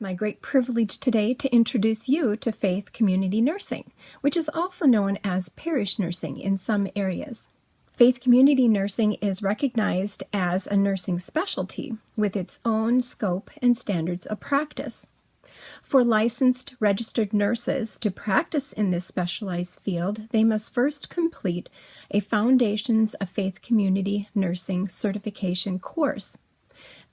my great privilege today to introduce you to Faith Community Nursing, which is also known as parish nursing in some areas. Faith Community Nursing is recognized as a nursing specialty with its own scope and standards of practice. For licensed registered nurses to practice in this specialized field, they must first complete a Foundations of Faith Community Nursing certification course.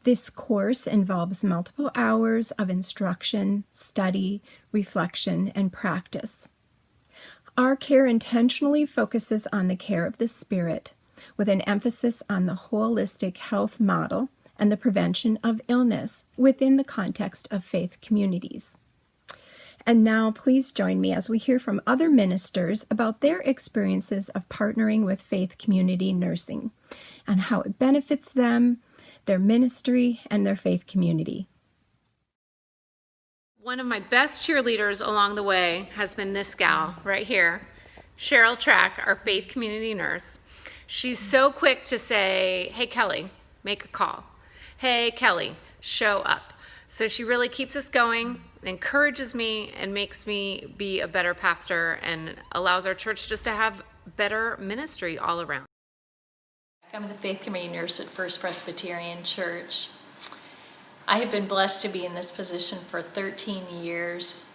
This course involves multiple hours of instruction, study, reflection, and practice. Our care intentionally focuses on the care of the spirit, with an emphasis on the holistic health model and the prevention of illness within the context of faith communities. And now please join me as we hear from other ministers about their experiences of partnering with Faith Community Nursing and how it benefits them, their ministry, and their faith community. One of my best cheerleaders along the way has been this gal right here, Cheryl Track, our faith community nurse. She's so quick to say, hey, Kelly, make a call. Hey, Kelly, show up. So she really keeps us going, encourages me, and makes me be a better pastor and allows our church just to have better ministry all around. I'm the faith community nurse at First Presbyterian Church. I have been blessed to be in this position for 13 years,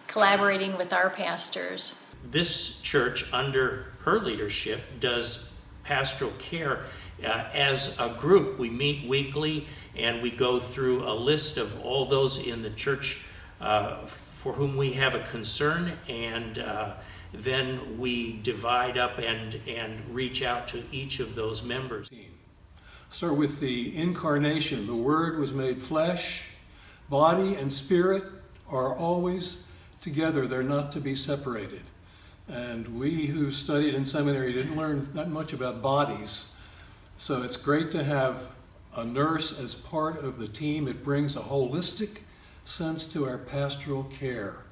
collaborating with our pastors. This church, under her leadership, does pastoral care as a group. We meet weekly and we go through a list of all those in the church for whom we have a concern, and then we divide up and reach out to each of those members. So with the incarnation, the Word was made flesh. Body and spirit are always together. They're not to be separated. And we who studied in seminary didn't learn that much about bodies. So it's great to have a nurse as part of the team. It brings a holistic sense to our pastoral care.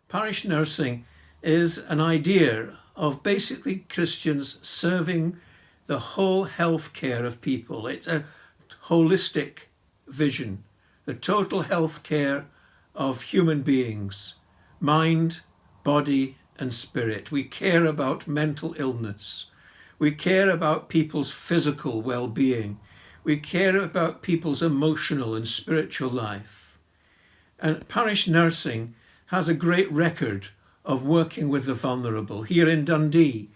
Parish nursing is an idea of basically Christians serving the whole health care of people. It's a holistic vision, the total health care of human beings, mind, body, and spirit. We care about mental illness. We care about people's physical well-being. We care about people's emotional and spiritual life. And parish nursing has a great record of working with the vulnerable. Here in Dundee,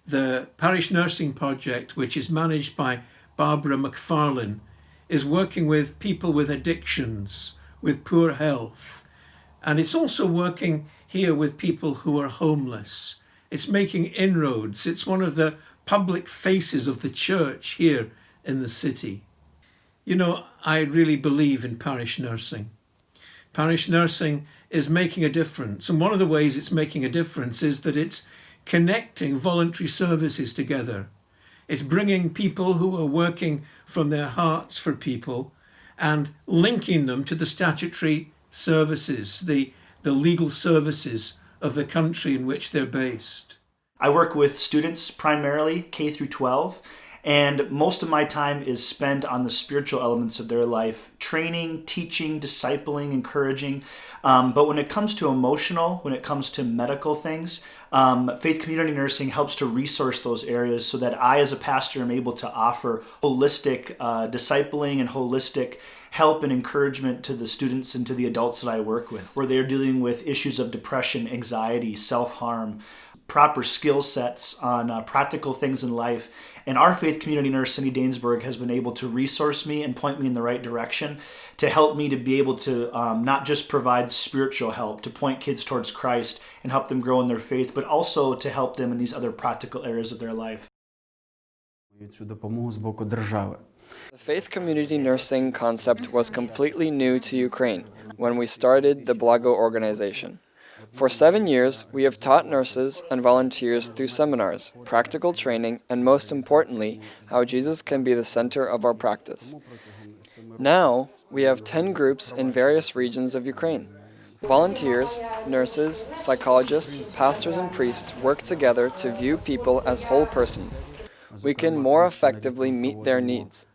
the Parish Nursing Project, which is managed by Barbara McFarlane, is working with people with addictions, with poor health. And it's also working here with people who are homeless. It's making inroads. It's one of the public faces of the church here in the city. You know, I really believe in parish nursing. Parish nursing is making a difference. And one of the ways it's making a difference is that it's connecting voluntary services together. It's bringing people who are working from their hearts for people and linking them to the statutory services, the legal services of the country in which they're based. I work with students primarily, K through 12, and most of my time is spent on the spiritual elements of their life, training, teaching, discipling, encouraging. But when it comes to emotional, when it comes to medical things, Faith Community Nursing helps to resource those areas so that I, as a pastor, am able to offer holistic discipling and holistic help and encouragement to the students and to the adults that I work with, where they're dealing with issues of depression, anxiety, self-harm, proper skill sets on practical things in life. And our Faith Community Nurse, Cindy Dainsburg, has been able to resource me and point me in the right direction to help me to be able to not just provide spiritual help, to point kids towards Christ and help them grow in their faith, but also to help them in these other practical areas of their life. The faith community nursing concept was completely new to Ukraine when we started the Blago organization. For 7 years, we have taught nurses and volunteers through seminars, practical training, and most importantly, how Jesus can be the center of our practice. Now, we have 10 groups in various regions of Ukraine. Volunteers, nurses, psychologists, pastors, and priests work together to view people as whole persons. We can more effectively meet their needs.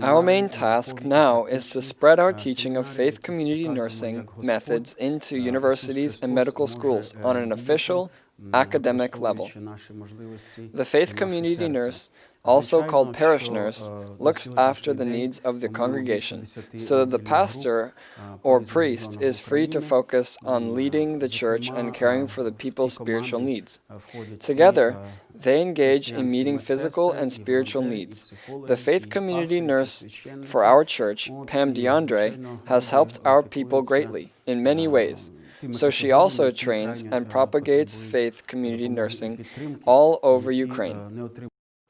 Our main task now is to spread our teaching of faith community nursing methods into universities and medical schools on an official, academic level. The faith community nurse, also called parish nurse, looks after the needs of the congregation so that the pastor or priest is free to focus on leading the church and caring for the people's spiritual needs. Together, they engage in meeting physical and spiritual needs. The faith community nurse for our church, Pam DeAndre, has helped our people greatly in many ways. So she also trains and propagates faith community nursing all over Ukraine.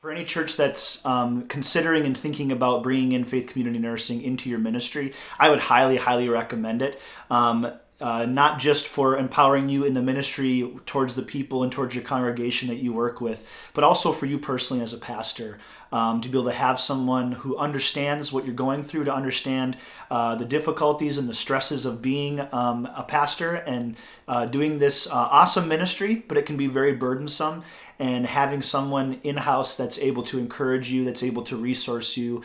For any church that's considering and thinking about bringing in faith community nursing into your ministry, I would highly, highly recommend it. Not just for empowering you in the ministry towards the people and towards your congregation that you work with, but also for you personally as a pastor, to be able to have someone who understands what you're going through, to understand the difficulties and the stresses of being a pastor and doing this awesome ministry, but it can be very burdensome. And having someone in-house that's able to encourage you, that's able to resource you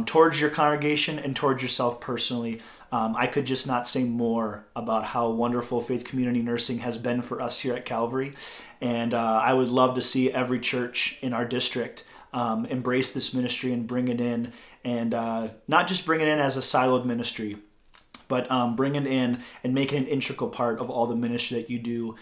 towards your congregation and towards yourself personally. I could just not say more about how wonderful faith community nursing has been for us here at Calvary. And I would love to see every church in our district embrace this ministry and bring it in. And not just bring it in as a siloed ministry, but bring it in and make it an integral part of all the ministry that you do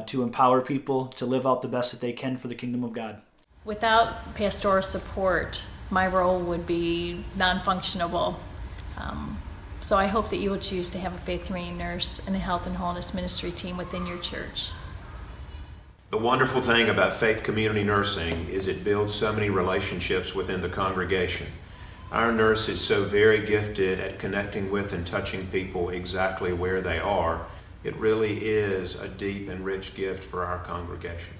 to empower people to live out the best that they can for the kingdom of God. Without pastoral support, my role would be non-functionable. So I hope that you will choose to have a faith community nurse and a health and wholeness ministry team within your church. The wonderful thing about faith community nursing is it builds so many relationships within the congregation. Our nurse is so very gifted at connecting with and touching people exactly where they are. It really is a deep and rich gift for our congregation.